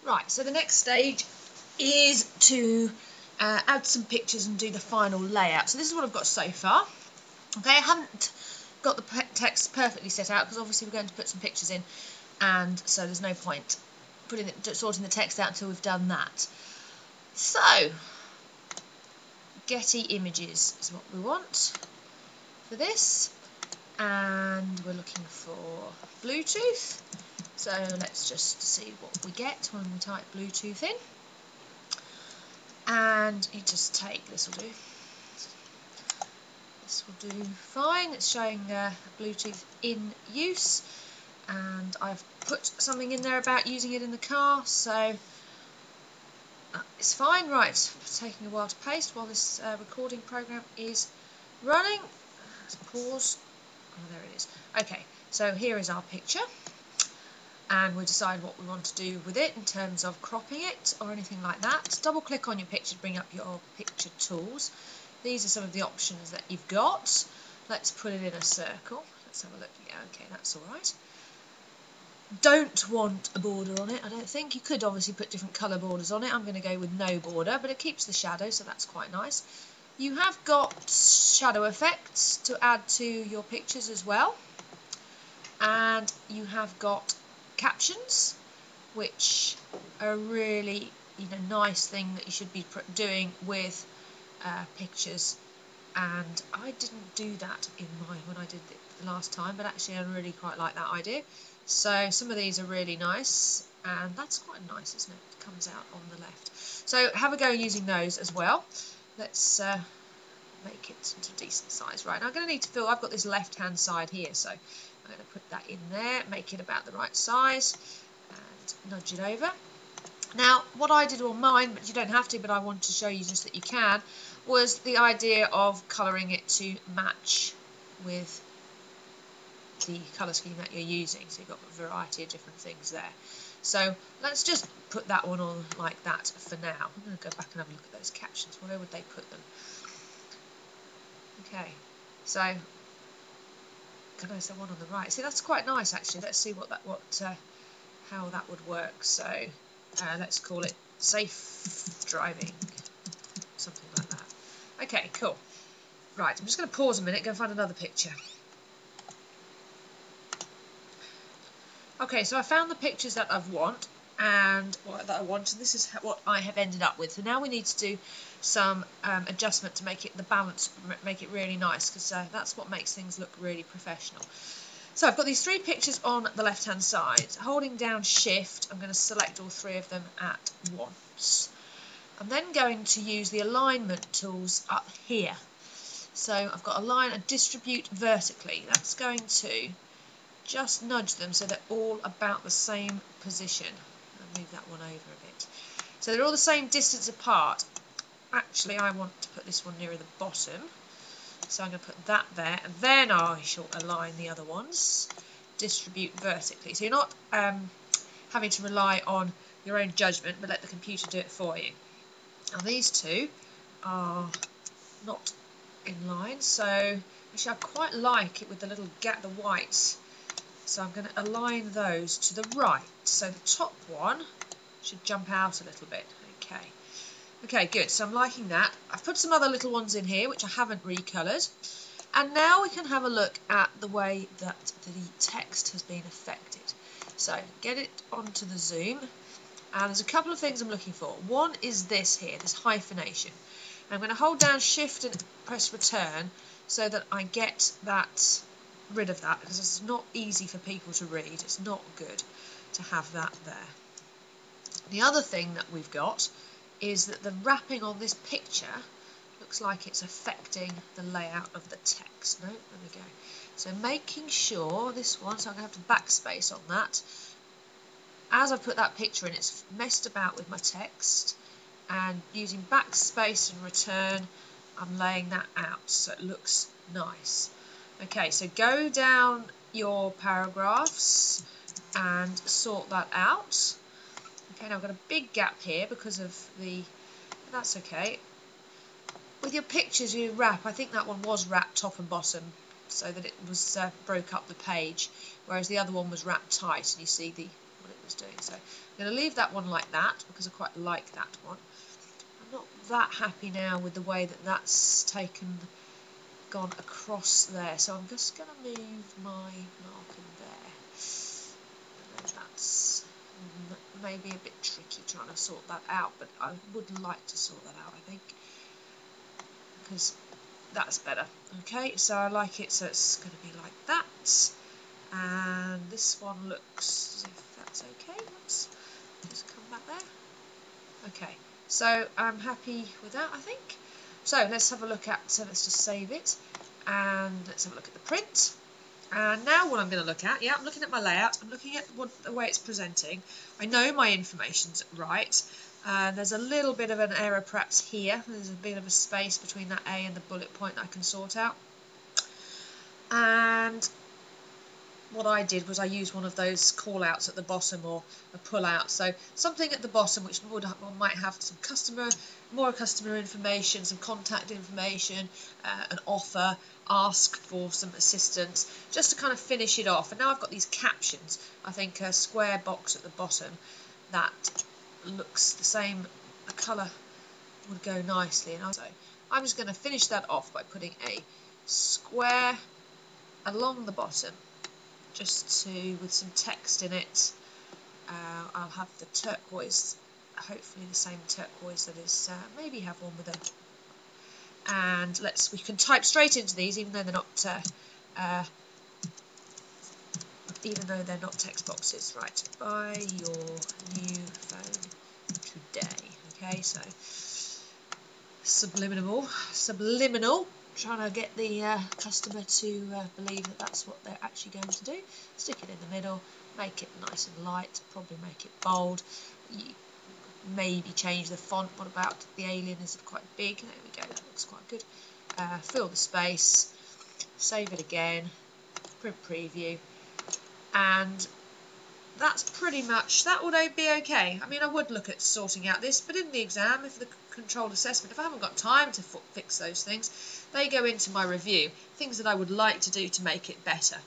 Right, so the next stage is to add some pictures and do the final layout. So this is what I've got so far. Okay, I haven't got the text perfectly set out because obviously we're going to put some pictures in, and so there's no point sorting the text out until we've done that. So, Getty Images is what we want for this, and we're looking for Bluetooth. So let's just see what we get when we type Bluetooth in. And you just take, this will do. This will do fine. It's showing Bluetooth in use. And I've put something in there about using it in the car, so it's fine. Right, it's taking a while to paste while this recording program is running. Let's pause. Oh, there it is. Okay, so here is our picture. And we'll decide what we want to do with it in terms of cropping it or anything like that. Double click on your picture to bring up your picture tools. These are some of the options that you've got. Let's put it in a circle. Let's have a look. Yeah, okay, that's all right. Don't want a border on it, I don't think. You could obviously put different colour borders on it. I'm going to go with no border, but it keeps the shadow, so that's quite nice. You have got shadow effects to add to your pictures as well. And you have got captions, which are a really nice thing that you should be doing with pictures, and I didn't do that in mine when I did it the last time, but actually I really quite like that idea. So some of these are really nice, and that's quite nice, isn't it? It comes out on the left. So have a go using those as well. Let's make it into a decent size. Right, now I'm going to need to fill, I've got this left hand side here, so I'm going to put that in there, make it about the right size, and nudge it over. Now, what I did on mine, but you don't have to, but I wanted to show you just that you can, was the idea of colouring it to match with the colour scheme that you're using. So you've got a variety of different things there. So let's just put that one on like that for now. I'm going to go back and have a look at those captions. Where would they put them? Okay, so can I say one on the right? See, that's quite nice actually. Let's see how that would work. So let's call it safe driving, something like that. Okay, cool. Right, I'm just going to pause a minute, go and find another picture. Okay, so I found the pictures that I want, and this is what I have ended up with. So now we need to do some adjustment to make it the balance, make it really nice, because that's what makes things look really professional. So I've got these three pictures on the left hand side. Holding down shift, I'm going to select all three of them at once. I'm then going to use the alignment tools up here. So I've got align and distribute vertically. That's going to just nudge them so they're all about the same position. I'll move that one over a bit. So they're all the same distance apart. Actually, I want to put this one nearer the bottom. So I'm going to put that there, and then I shall align the other ones. Distribute vertically. So you're not having to rely on your own judgment, but let the computer do it for you. Now these two are not in line, so actually I quite like it with the little gap, the whites. So I'm going to align those to the right. So the top one should jump out a little bit. Okay. Okay, good. So I'm liking that. I've put some other little ones in here which I haven't recoloured. And now we can have a look at the way that the text has been affected. So get it onto the zoom. And there's a couple of things I'm looking for. One is this here, this hyphenation. And I'm going to hold down shift and press return so that I get that rid of that, because it's not easy for people to read. It's not good to have that there. The other thing that we've got is that the wrapping on this picture looks like it's affecting the layout of the text. No, there we go. So making sure this one, so I'm going to have to backspace on that. As I put that picture in, it's messed about with my text, and using backspace and return, I'm laying that out so it looks nice. Okay, so go down your paragraphs and sort that out. Okay, now I've got a big gap here because of that's okay. With your pictures you wrap, I think that one was wrapped top and bottom so that it was broke up the page, whereas the other one was wrapped tight, and you see what it it was doing. So I'm going to leave that one like that because I quite like that one. I'm not that happy now with the way that that's gone across there, so I'm just going to move my marking there. And then that's maybe a bit tricky trying to sort that out, but I would like to sort that out, I think, because that's better. Okay, so I like it, so it's going to be like that. And this one looks as if that's okay. Let's just come back there. Okay, so I'm happy with that, I think. So let's have a look at, so let's just save it, and let's have a look at the print. And now what I'm going to look at, I'm looking at my layout, I'm looking at the way it's presenting. I know my information's right. There's a little bit of an error perhaps here. There's a bit of a space between that A and the bullet point that I can sort out. And what I did was I used one of those call-outs at the bottom, or a pull-out. So something at the bottom which might have some more customer information, some contact information, an offer, ask for some assistance, just to kind of finish it off. And now I've got these captions. I think a square box at the bottom that looks the same, the colour would go nicely. And so I'm just going to finish that off by putting a square along the bottom, just with some text in it. I'll have the turquoise, hopefully the same turquoise that is, maybe have one with a, and we can type straight into these, even though they're not text boxes. Right, buy your new phone today. Okay, so subliminal, trying to get the customer to believe that that's what they're actually going to do. Stick it in the middle, make it nice and light, probably make it bold. Maybe change the font. What about the alien? Is it quite big? There we go, that looks quite good. Fill the space, save it again, print preview, and that's pretty much, that would be okay. I mean, I would look at sorting out this, but in the exam, if the controlled assessment, if I haven't got time to fix those things, they go into my review, things that I would like to do to make it better.